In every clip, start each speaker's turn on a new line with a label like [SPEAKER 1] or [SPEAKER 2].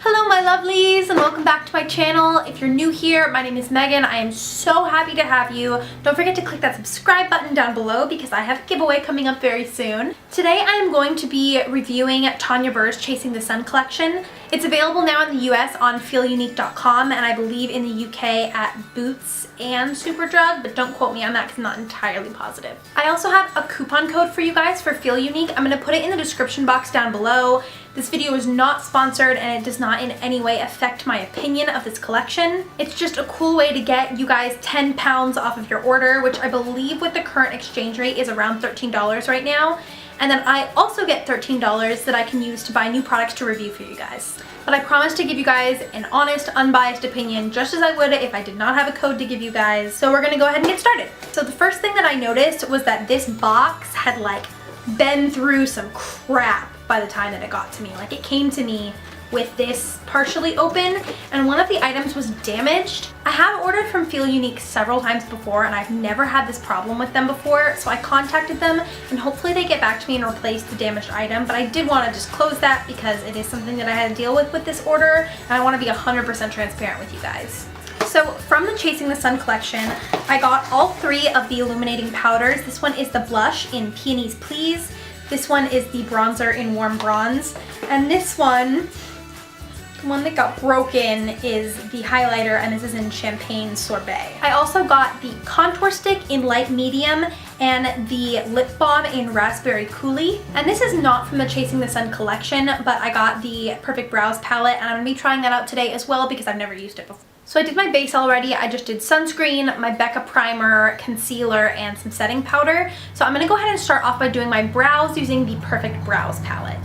[SPEAKER 1] Hello my lovelies and welcome back to my channel. If you're new here, my name is Megan. I am so happy to have you. Don't forget to click that subscribe button down below because I have a giveaway coming up very soon. Today I am going to be reviewing Tanya Burr's Chasing the Sun collection. It's available now in the US on FEELUNIQUE.com and I believe in the UK at Boots and Superdrug, but don't quote me on that because I'm not entirely positive. I also have a coupon code for you guys for FEELUNIQUE. I'm going to put it in the description box down below. This video is not sponsored and it does not in any way affect my opinion of this collection. It's just a cool way to get you guys 10 pounds off of your order, which I believe with the current exchange rate is around $13 right now. And then I also get $13 that I can use to buy new products to review for you guys. But I promise to give you guys an honest, unbiased opinion just as I would if I did not have a code to give you guys. So we're gonna go ahead and get started. So the first thing that I noticed was that this box had like been through some crap by the time that it got to me. Like it came to me with this partially open and one of the items was damaged. I have ordered from FEELUNIQUE several times before and I've never had this problem with them before, so I contacted them and hopefully they get back to me and replace the damaged item, but I did want to disclose that because it is something that I had to deal with this order and I want to be 100% transparent with you guys. So from the Chasing the Sun collection, I got all three of the illuminating powders. This one is the blush in Peonies Please. This one is the bronzer in Warm Bronze. And this one, the one that got broken, is the highlighter and this is in Champagne Sorbet. I also got the contour stick in Light Medium and the lip balm in Raspberry Coulis. And this is not from the Chasing the Sun collection, but I got the Perfect Brows palette and I'm gonna be trying that out today as well because I've never used it before. So I did my base already. I just did sunscreen, my Becca primer, concealer, and some setting powder. So I'm gonna go ahead and start off by doing my brows using the Perfect Brows palette.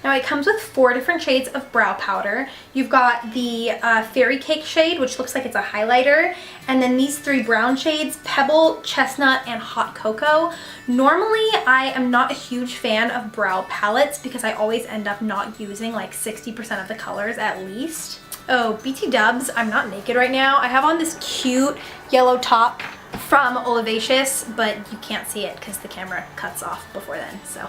[SPEAKER 1] Now it comes with 4 different shades of brow powder. You've got the Fairy Cake shade, which looks like it's a highlighter, and then these 3 brown shades, Pebble, Chestnut, and Hot Cocoa. Normally, I am not a huge fan of brow palettes because I always end up not using like 60% of the colors at least. Oh, BT dubs, I'm not naked right now. I have on this cute yellow top from Olivacious, but you can't see it because the camera cuts off before then, so.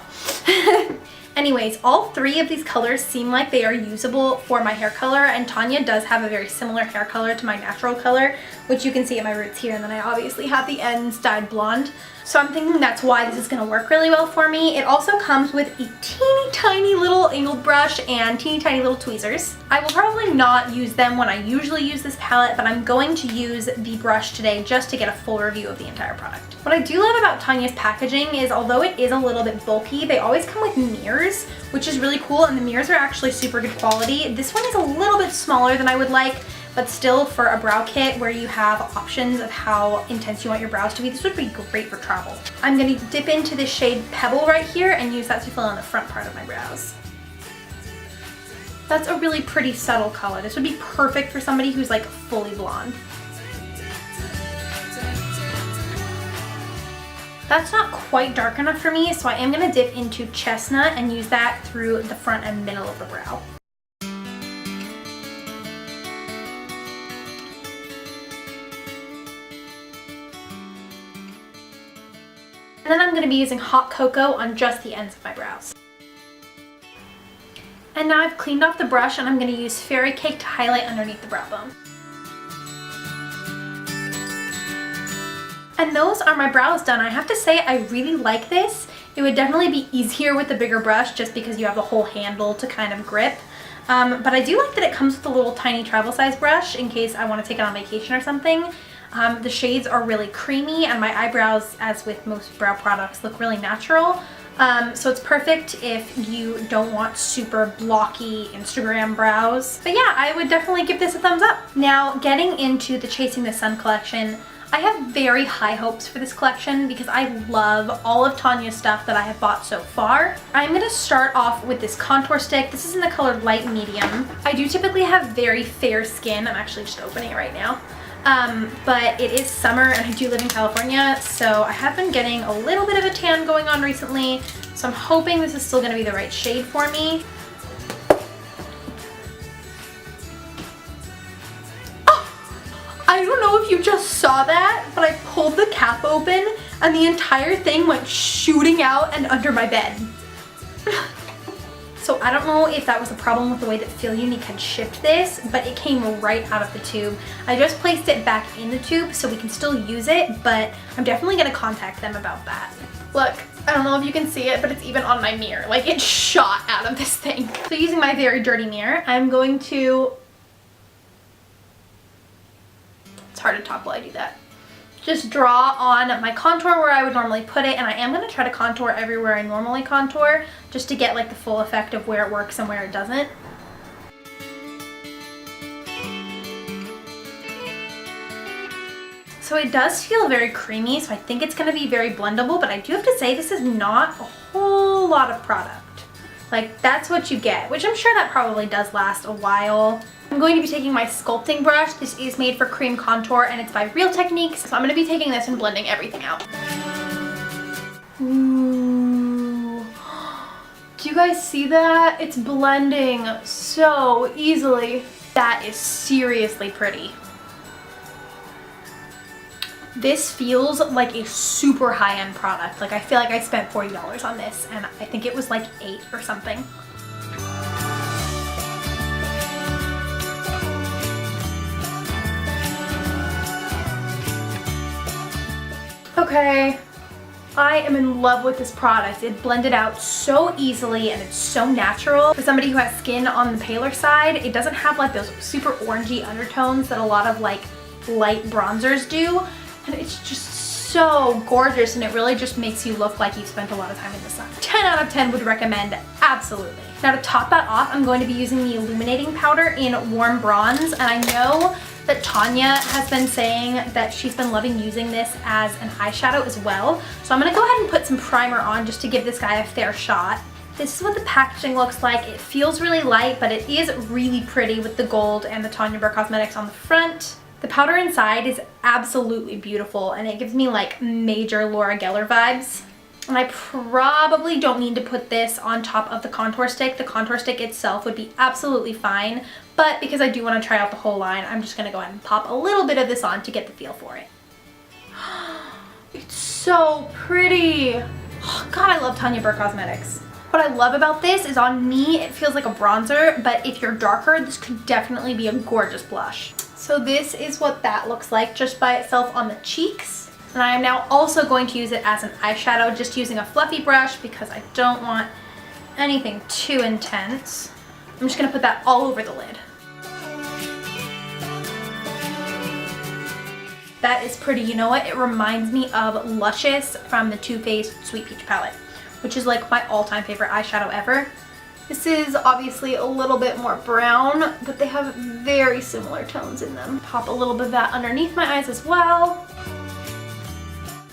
[SPEAKER 1] Anyways, all 3 of these colors seem like they are usable for my hair color, and Tanya does have a very similar hair color to my natural color, which you can see at my roots here, and then I obviously have the ends dyed blonde. So I'm thinking that's why this is going to work really well for me. It also comes with a teeny tiny little angled brush and teeny tiny little tweezers. I will probably not use them when I usually use this palette, but I'm going to use the brush today just to get a full review of the entire product. What I do love about Tanya's packaging is although it is a little bit bulky, they always come with mirrors, which is really cool, and the mirrors are actually super good quality. This one is a little bit smaller than I would like, but still for a brow kit where you have options of how intense you want your brows to be, this would be great for travel. I'm going to dip into this shade Pebble right here and use that to fill in the front part of my brows. That's a really pretty subtle color. This would be perfect for somebody who's like fully blonde. That's not quite dark enough for me, so I am going to dip into Chestnut and use that through the front and middle of the brow. And then I'm going to be using Hot Cocoa on just the ends of my brows. And now I've cleaned off the brush and I'm going to use Fairy Cake to highlight underneath the brow bone. And those are my brows done. I have to say I really like this. It would definitely be easier with the bigger brush just because you have the whole handle to kind of grip. But I do like that it comes with a little tiny travel size brush in case I want to take it on vacation or something. The shades are really creamy and my eyebrows, as with most brow products, look really natural. So it's perfect if you don't want super blocky Instagram brows. But yeah, I would definitely give this a thumbs up. Now, getting into the Chasing the Sun collection, I have very high hopes for this collection because I love all of Tanya's stuff that I have bought so far. I'm going to start off with this contour stick. This is in the color Light Medium. I do typically have very fair skin. I'm actually just opening it right now. But it is summer and I do live in California, so I have been getting a little bit of a tan going on recently, so I'm hoping this is still going to be the right shade for me. Oh, I don't know if you just saw that, but I pulled the cap open and the entire thing went shooting out and under my bed. So So I don't know if that was a problem with the way that FEELUNIQUE had shipped this, but it came right out of the tube. I just placed it back in the tube so we can still use it, but I'm definitely gonna contact them about that. Look, I don't know if you can see it, but it's even on my mirror. Like, it shot out of this thing. So using my very dirty mirror, I'm going to, it's hard to talk while I do that, just draw on my contour where I would normally put it, and I am going to try to contour everywhere I normally contour just to get like the full effect of where it works and where it doesn't. So it does feel very creamy, so I think it's going to be very blendable, but I do have to say this is not a whole lot of product. Like, that's what you get, which I'm sure that probably does last a while. I'm going to be taking my sculpting brush. This is made for cream contour and it's by Real Techniques. So I'm going to be taking this and blending everything out. Ooh. Do you guys see that? It's blending so easily. That is seriously pretty. This feels like a super high-end product. Like, I feel like I spent $40 on this and I think it was like $8 or something. Okay, I am in love with this product. It blended out so easily and it's so natural. For somebody who has skin on the paler side, it doesn't have like those super orangey undertones that a lot of like light bronzers do. And it's just so gorgeous, and it really just makes you look like you've spent a lot of time in the sun. 10 out of 10 would recommend, absolutely. Now to top that off, I'm going to be using the illuminating powder in Warm Bronze, and I know that Tanya has been saying that she's been loving using this as an eyeshadow as well. So I'm gonna go ahead and put some primer on just to give this guy a fair shot. This is what the packaging looks like. It feels really light, but it is really pretty with the gold and the Tanya Burr Cosmetics on the front. The powder inside is absolutely beautiful, and it gives me like major Laura Geller vibes. And I probably don't need to put this on top of the contour stick. The contour stick itself would be absolutely fine, but because I do want to try out the whole line, I'm just going to go ahead and pop a little bit of this on to get the feel for it. It's so pretty. Oh, God, I love Tanya Burr Cosmetics. What I love about this is on me, it feels like a bronzer, but if you're darker, this could definitely be a gorgeous blush. So this is what that looks like just by itself on the cheeks. And I am now also going to use it as an eyeshadow, just using a fluffy brush because I don't want anything too intense. I'm just gonna put that all over the lid. That is pretty. You know what? It reminds me of Luscious from the Too Faced Sweet Peach palette, which is like my all-time favorite eyeshadow ever. This is obviously a little bit more brown, but they have very similar tones in them. Pop a little bit of that underneath my eyes as well.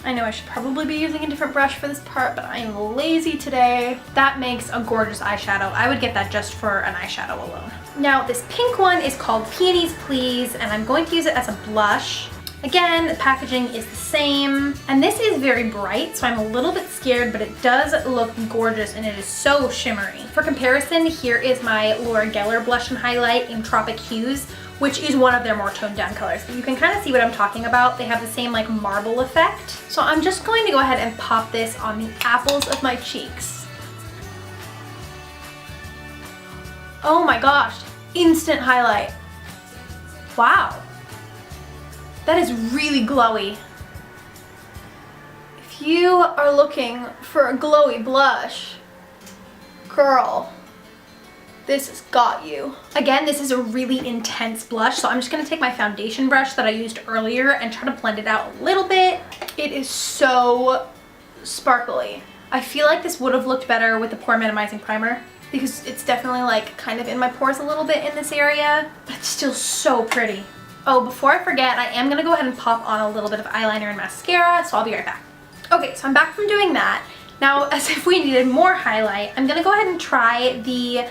[SPEAKER 1] I know I should probably be using a different brush for this part, but I am lazy today. That makes a gorgeous eyeshadow. I would get that just for an eyeshadow alone. Now this pink one is called Peonies Please, and I'm going to use it as a blush. Again, the packaging is the same, and this is very bright, so I'm a little bit scared, but it does look gorgeous and it is so shimmery. For comparison, here is my Laura Geller blush and highlight in Tropic Hues, which is one of their more toned down colors. But you can kind of see what I'm talking about. They have the same like marble effect. So I'm just going to go ahead and pop this on the apples of my cheeks. Oh my gosh, instant highlight. Wow. That is really glowy. If you are looking for a glowy blush, girl, this has got you. Again, this is a really intense blush, so I'm just gonna take my foundation brush that I used earlier and try to blend it out a little bit. It is so sparkly. I feel like this would have looked better with the pore minimizing primer because it's definitely like kind of in my pores a little bit in this area, but it's still so pretty. Oh, before I forget, I am gonna go ahead and pop on a little bit of eyeliner and mascara, so I'll be right back. Okay, so I'm back from doing that. Now, as if we needed more highlight, I'm gonna go ahead and try the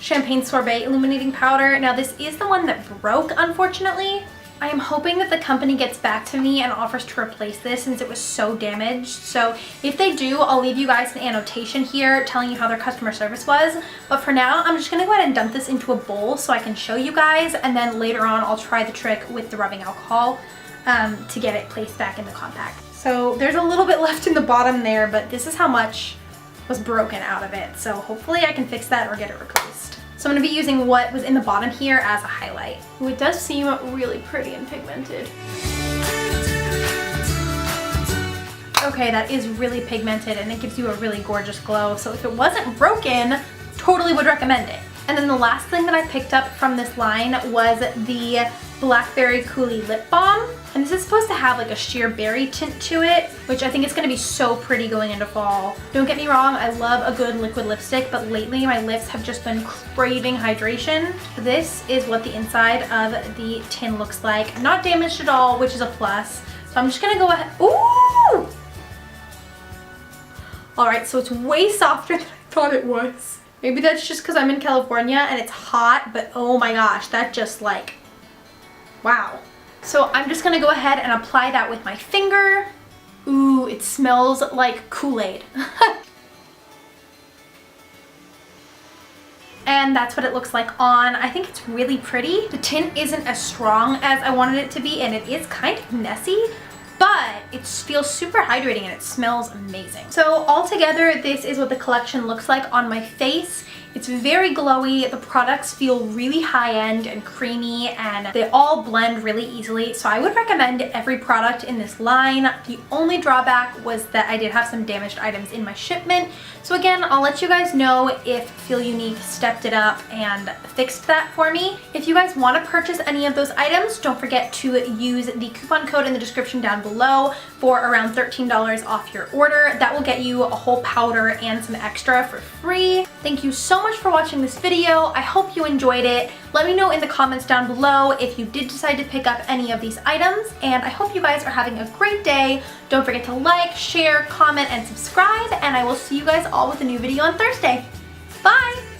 [SPEAKER 1] Champagne Sorbet Illuminating Powder. Now, this is the one that broke, unfortunately. I am hoping that the company gets back to me and offers to replace this since it was so damaged. So if they do, I'll leave you guys an annotation here telling you how their customer service was. But for now, I'm just gonna go ahead and dump this into a bowl so I can show you guys, and then later on I'll try the trick with the rubbing alcohol to get it placed back in the compact. So there's a little bit left in the bottom there, but this is how much was broken out of it. So hopefully I can fix that or get it replaced. So I'm gonna be using what was in the bottom here as a highlight. Ooh, it does seem really pretty and pigmented. Okay, that is really pigmented and it gives you a really gorgeous glow. So if it wasn't broken, totally would recommend it. And then the last thing that I picked up from this line was the Blackberry Coulis Lip Balm. And this is supposed to have like a sheer berry tint to it, which I think is gonna be so pretty going into fall. Don't get me wrong, I love a good liquid lipstick, but lately my lips have just been craving hydration. This is what the inside of the tin looks like. Not damaged at all, which is a plus. So I'm just gonna go ahead, ooh! All right, so it's way softer than I thought it was. Maybe that's just because I'm in California and it's hot, but oh my gosh, that just like, wow. So I'm just gonna go ahead and apply that with my finger. Ooh, it smells like Kool-Aid. And that's what it looks like on. I think it's really pretty. The tint isn't as strong as I wanted it to be, and it is kind of messy, but it feels super hydrating and it smells amazing. So altogether, this is what the collection looks like on my face. It's very glowy. The products feel really high-end and creamy, and they all blend really easily. So I would recommend every product in this line. The only drawback was that I did have some damaged items in my shipment. So again, I'll let you guys know if FEELUNIQUE stepped it up and fixed that for me. If you guys want to purchase any of those items, don't forget to use the coupon code in the description down below for around $13 off your order. That will get you a whole powder and some extra for free. Thank you so much for watching this video. I hope you enjoyed it. Let me know in the comments down below if you did decide to pick up any of these items, and I hope you guys are having a great day. Don't forget to like, share, comment, and subscribe, and I will see you guys all with a new video on Thursday. Bye!